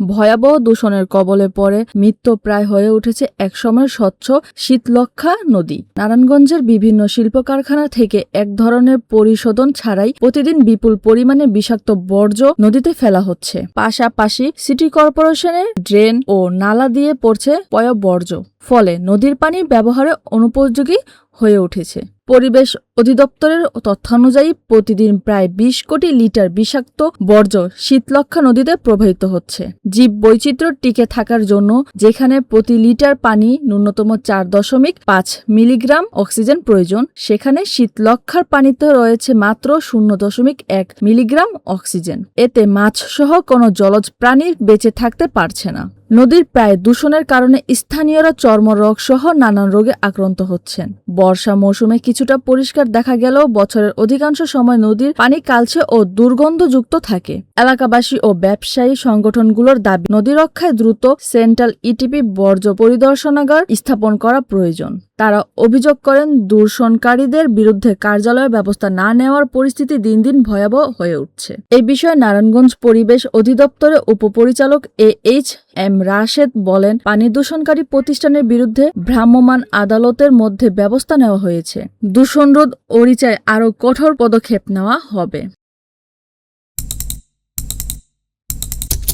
ভয়াবহ দূষণের কবলে পড়ে মৃত্যুপ্রায় হয়ে উঠেছে একসময়ের স্বচ্ছ শীতলক্ষ্যা নদী। নারায়ণগঞ্জের বিভিন্ন শিল্প কারখানা থেকে এক ধরনের পরিশোধন ছাড়াই প্রতিদিন বিপুল পরিমাণে বিষাক্ত বর্জ্য নদীতে ফেলা হচ্ছে। পাশাপাশি সিটি কর্পোরেশনের ড্রেন ও নালা দিয়ে পড়ছে পয়ঃবর্জ্য, ফলে নদীর পানি ব্যবহারে অনুপযোগী হয়ে উঠেছে। পরিবেশ অধিদপ্তরের তথ্যানুযায়ী প্রতিদিন প্রায় ২০ কোটি লিটার বিষাক্ত বর্জ্য শীতলক্ষ্যা নদীতে প্রবাহিত হচ্ছে। জীব বৈচিত্র্য টিকে থাকার জন্য যেখানে প্রতি লিটার পানি ন্যূনতম ৪.৫ মিলিগ্রাম অক্সিজেন প্রয়োজন, সেখানে শীতলক্ষ্যার পানিতে রয়েছে মাত্র ০.১ মিলিগ্রাম অক্সিজেন। এতে মাছসহ কোনো জলজ প্রাণী বেঁচে থাকতে পারছে না। নদীর প্রায় দূষণের কারণে স্থানীয়রা চর্মরোগ সহ নানান রোগে আক্রান্ত হচ্ছেন। বর্ষা মৌসুমে কিছুটা পরিষ্কার দেখা গেলেও বছরের অধিকাংশ সময় নদীর পানি কালচে ও দুর্গন্ধযুক্ত থাকে। এলাকাবাসী ও ব্যবসায়ী সংগঠনগুলোর দাবি, নদী রক্ষায় দ্রুত সেন্ট্রাল ইটিপি বর্জ্য পরিদর্শনাগার স্থাপন করা প্রয়োজন। তারা অভিযোগ করেন, দূষণকারীদের বিরুদ্ধে কার্যালয়ে ব্যবস্থা না নেওয়ার পরিস্থিতি দিন দিন ভয়াবহ হয়ে উঠছে। এই বিষয়ে নারায়ণগঞ্জ পরিবেশ অধিদপ্তরের উপপরিচালক AHM রাশেদ বলেন, পানি দূষণকারী প্রতিষ্ঠানের বিরুদ্ধে ভ্রাম্যমাণ আদালতের মধ্যে ব্যবস্থা নেওয়া হয়েছে। দূষণরোধ অরিচায় আরও কঠোর পদক্ষেপ নেওয়া হবে।